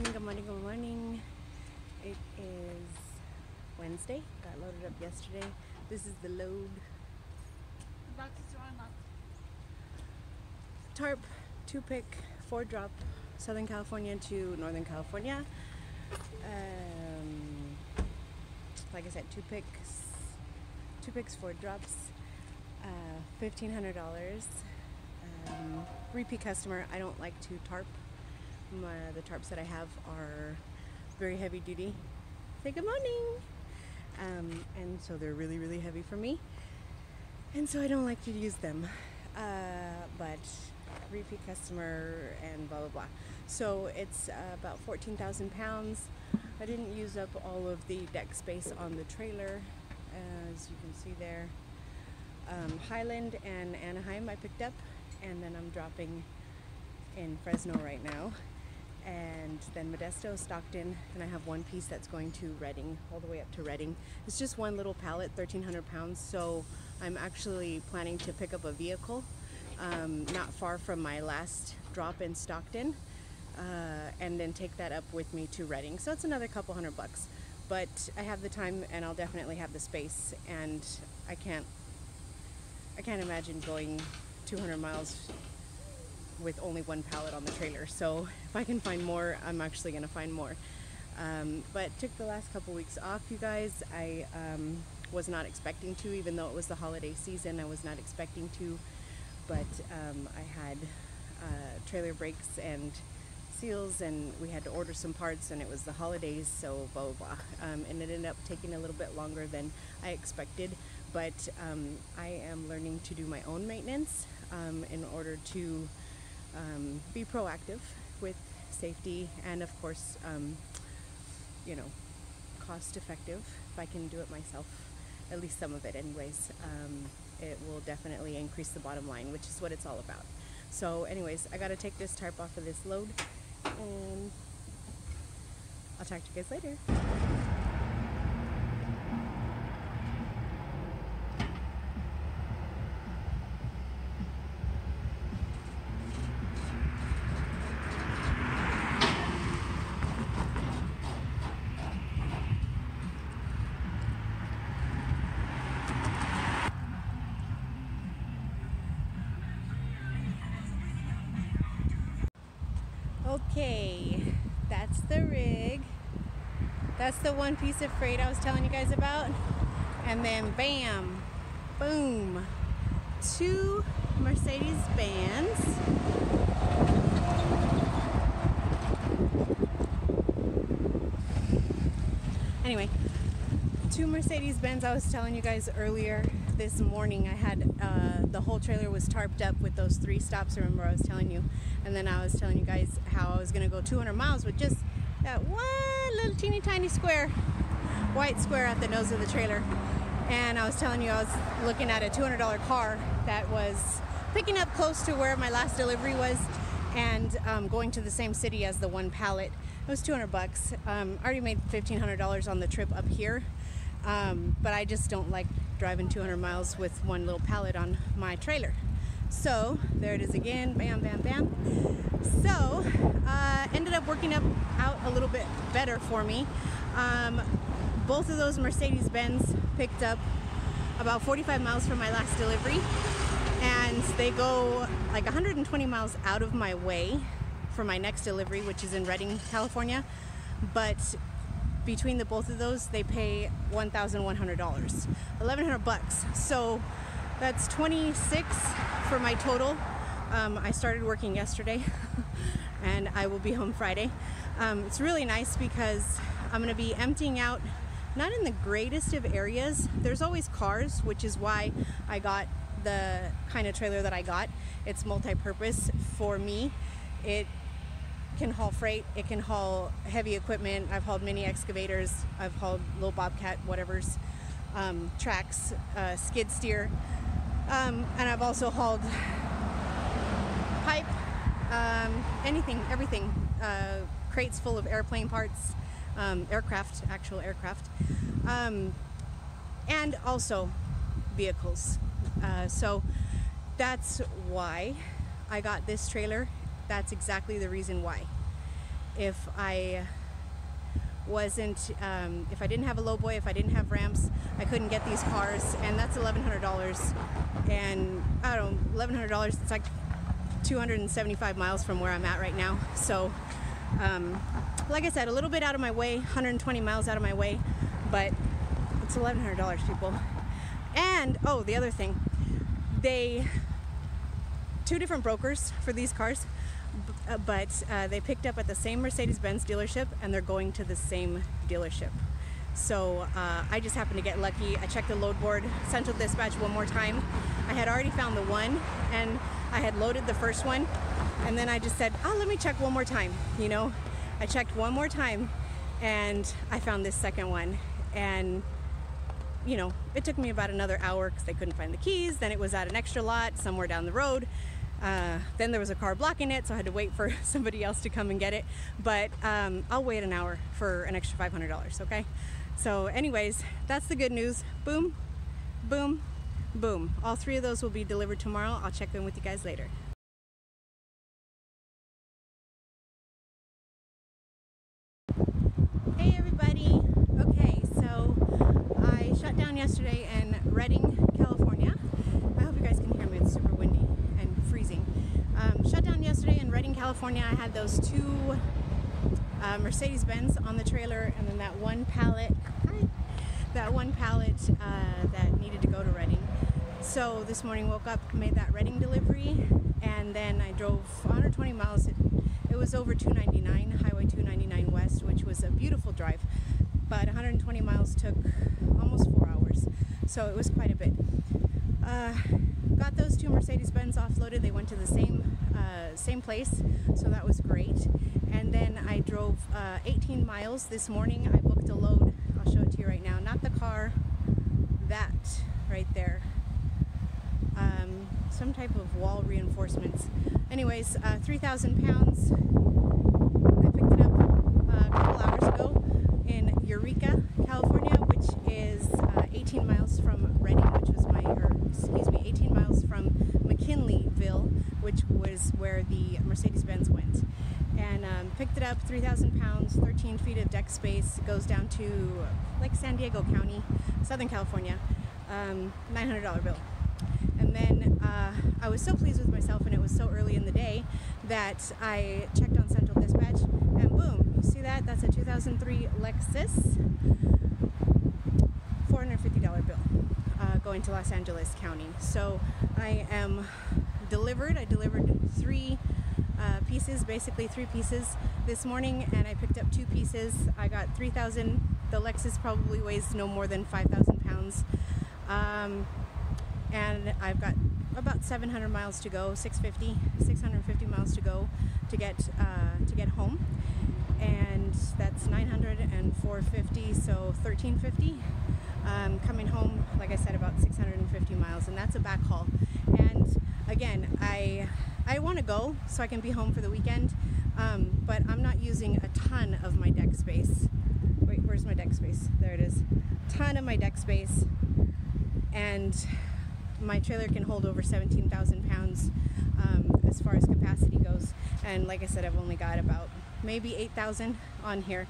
morning, good morning, good morning. It is Wednesday. Got loaded up yesterday. This is the load. Tarp, 2-pick, 4-drop, Southern California to Northern California. Like I said, 2 picks, 4 drops, $1,500. Repeat customer. I don't like to tarp. The tarps that I have are very heavy duty. Say good morning. And so they're really, really heavy for me. And so I don't like to use them. But repeat customer and blah, blah, blah. So it's about 14,000 pounds. I didn't use up all of the deck space on the trailer, as you can see there. Highland and Anaheim I picked up, and then I'm dropping in Fresno right now. And then Modesto, Stockton, and I have one piece that's going to Redding, all the way up to Redding. It's just one little pallet, 1,300 pounds, so I'm actually planning to pick up a vehicle not far from my last drop in Stockton, and then take that up with me to Redding. So it's another couple $100, but I have the time and I'll definitely have the space, and I can't imagine going 200 miles with only one pallet on the trailer. So if I can find more, I'm actually gonna find more. But took the last couple weeks off, you guys. I was not expecting to, even though it was the holiday season. I was not expecting to, but I had trailer brakes and seals, and we had to order some parts, and it was the holidays, so blah, blah, blah. And it ended up taking a little bit longer than I expected, but I am learning to do my own maintenance in order to be proactive with safety, and of course, you know, cost effective. If I can do it myself, at least some of it anyways, it will definitely increase the bottom line, which is what it's all about. So anyways, I got to take this tarp off of this load, and I'll talk to you guys later. Okay, that's the rig. That's the one piece of freight I was telling you guys about. And then bam, boom, 2 Mercedes-Benz. Anyway, 2 Mercedes-Benz. I was telling you guys earlier this morning, I had the whole trailer was tarped up with those 3 stops. Remember I was telling you, and then I was telling you guys how I was gonna go 200 miles with just that one little teeny tiny square, white square at the nose of the trailer. And I was telling you I was looking at a $200 car that was picking up close to where my last delivery was, and going to the same city as the one pallet. It was $200. I already made $1,500 on the trip up here, but I just don't like driving 200 miles with one little pallet on my trailer. So there it is again, bam, bam, bam. So ended up working out a little bit better for me. Both of those Mercedes-Benz picked up about 45 miles from my last delivery, and they go like 120 miles out of my way for my next delivery, which is in Redding, California. But between the both of those, they pay $1,100, $1,100. So that's 26 for my total. I started working yesterday and I will be home Friday. It's really nice because I'm gonna be emptying out, not in the greatest of areas. There's always cars, which is why I got the kind of trailer that I got. It's multi-purpose for me. It can haul freight, it can haul heavy equipment. I've hauled mini excavators, I've hauled little bobcat whatevers, tracks, skid steer, and I've also hauled pipe, anything, everything, crates full of airplane parts, actual aircraft, and also vehicles. So that's why I got this trailer. That's exactly the reason why. if I wasn't, if I didn't have a low boy, if I didn't have ramps, I couldn't get these cars, and that's $1,100. And I don't know, $1,100, it's like 275 miles from where I'm at right now. So, like I said, a little bit out of my way, 120 miles out of my way, but it's $1,100, people. And, oh, the other thing, two different brokers for these cars, but they picked up at the same Mercedes-Benz dealership, and they're going to the same dealership. So I just happened to get lucky. I checked the load board, Central Dispatch one more time. I had already found the one, and I had loaded the first one, and then I just said, oh, let me check one more time. You know, I checked one more time, and I found this second one. And you know, it took me about another hour because they couldn't find the keys. Then it was at an extra lot somewhere down the road. Then there was a car blocking it, so I had to wait for somebody else to come and get it. But I'll wait an hour for an extra $500, okay? So anyways, that's the good news. Boom, boom, boom. All three of those will be delivered tomorrow. I'll check in with you guys later. Hey everybody. Okay, so I shut down yesterday in Redding, California. I hope you guys can hear me. It's super windy and freezing. Shut down yesterday in Redding, California. I had those two Mercedes-Benz on the trailer, and then that one pallet that needed to go to Redding. So this morning woke up, made that Redding delivery, and then I drove 120 miles. It was over 299, Highway 299 West, which was a beautiful drive, but 120 miles took almost 4 hours, so it was quite a bit. Got those two Mercedes-Benz offloaded. They went to the same place, so that was great. And then I drove 18 miles this morning. I booked a load. I'll show it to you right now. Not the car, that right there. Some type of wall reinforcements. Anyways, 3,000 pounds. I picked it up a couple hours ago in Eureka, California, which is 18 miles from Redding, 18 miles from McKinleyville, which was where the Mercedes-Benz went. And picked it up, 3,000 pounds, 13 feet of deck space. It goes down to like San Diego County, Southern California. $900 bill. And then I was so pleased with myself, and it was so early in the day that I checked on Central Dispatch, and boom, you see that? That's a 2003 Lexus, $450 bill, going to Los Angeles County. So I am delivered. I delivered three pieces, basically three pieces this morning, and I picked up two pieces. I got 3,000. The Lexus probably weighs no more than 5,000 pounds. And I've got about 700 miles to go, 650 miles to go to get home, and that's 900 and 450, so 1,350. Coming home, like I said, about 650 miles, and that's a back haul. And again, I want to go so I can be home for the weekend, but I'm not using a ton of my deck space. Wait, where's my deck space? There it is. Ton of my deck space, and my trailer can hold over 17,000 pounds as far as capacity goes. And like I said, I've only got about maybe 8,000 on here.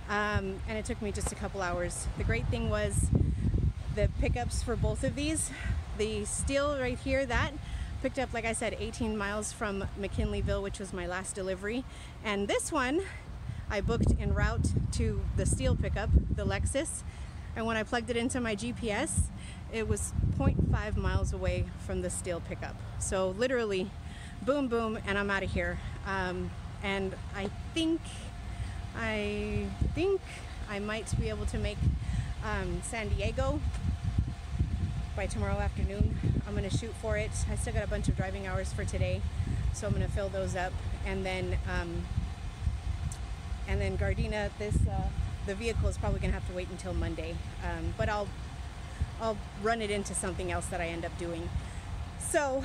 And it took me just a couple hours. The great thing was the pickups for both of these. The steel right here, that picked up, like I said, 18 miles from McKinleyville, which was my last delivery. And this one I booked en route to the steel pickup, the Lexus. And when I plugged it into my GPS, it was 0.5 miles away from the steel pickup. So literally, boom, boom, and I'm out of here. And I think I might be able to make San Diego by tomorrow afternoon. I'm gonna shoot for it. I still got a bunch of driving hours for today, so I'm gonna fill those up. And then Gardena, the vehicle is probably gonna have to wait until Monday, but I'll run it into something else that I end up doing. So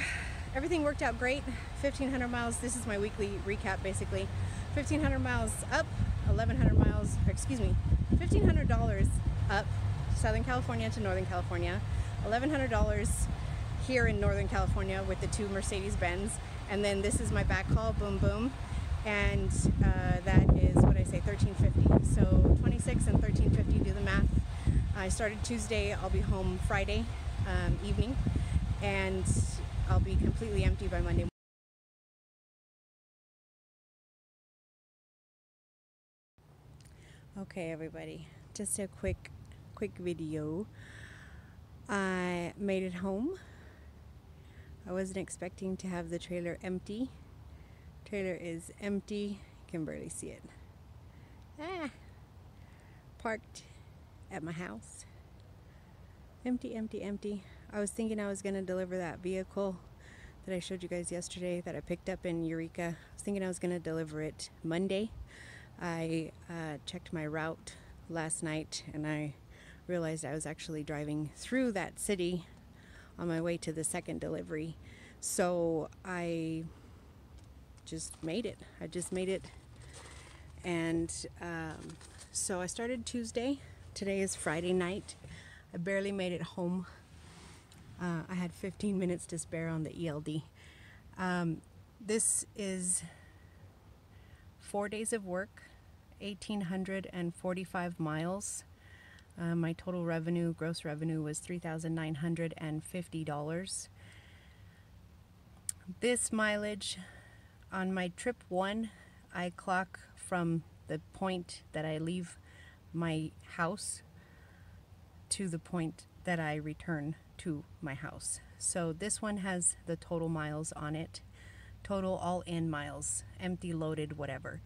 everything worked out great. 1,500 miles. This is my weekly recap, basically. 1,500 miles up, 1,100 miles, $1,500 up, Southern California to Northern California, $1,100 here in Northern California with the two Mercedes-Benz, and then this is my back haul, boom, boom. and that is what I say, $13.50. So 26 and $13.50, do the math. I started Tuesday. I'll be home Friday evening, and I'll be completely empty by Monday. Okay, everybody, just a quick video. I made it home. I wasn't expecting to have the trailer empty. Trailer is empty. You can barely see it. Parked at my house. Empty, empty, empty. I was thinking I was going to deliver that vehicle that I showed you guys yesterday that I picked up in Eureka. I was thinking I was going to deliver it Monday. I checked my route last night and I realized I was actually driving through that city on my way to the second delivery. So I just made it. And so I started Tuesday. Today is Friday night. I barely made it home. I had 15 minutes to spare on the ELD. This is 4 days of work, 1,845 miles. My total revenue, gross revenue, was $3,950. This mileage on my trip 1, I clock from the point that I leave my house to the point that I return to my house. So this one has the total miles on it, total all-in miles, empty, loaded, whatever.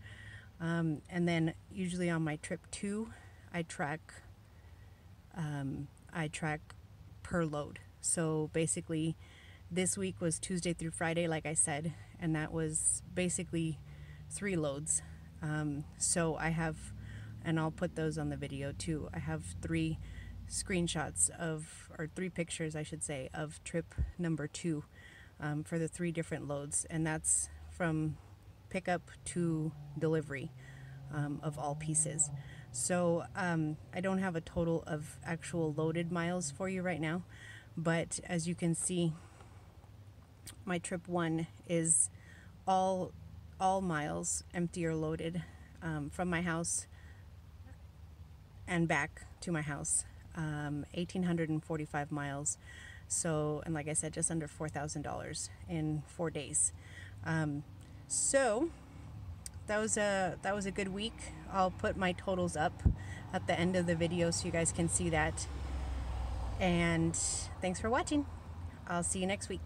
And then usually on my trip 2, I track per load. So basically this week was Tuesday through Friday, like I said, and that was basically 3 loads. So I have, and I'll put those on the video too, I have 3 screenshots of, or 3 pictures I should say, of trip number 2 for the 3 different loads, and that's from pickup to delivery of all pieces. So I don't have a total of actual loaded miles for you right now, but as you can see, my trip 1 is all miles, empty or loaded, from my house and back to my house. 1,845 miles. So, and like I said, just under $4,000 in 4 days. So that was a good week. I'll put my totals up at the end of the video so you guys can see that. And thanks for watching. I'll see you next week.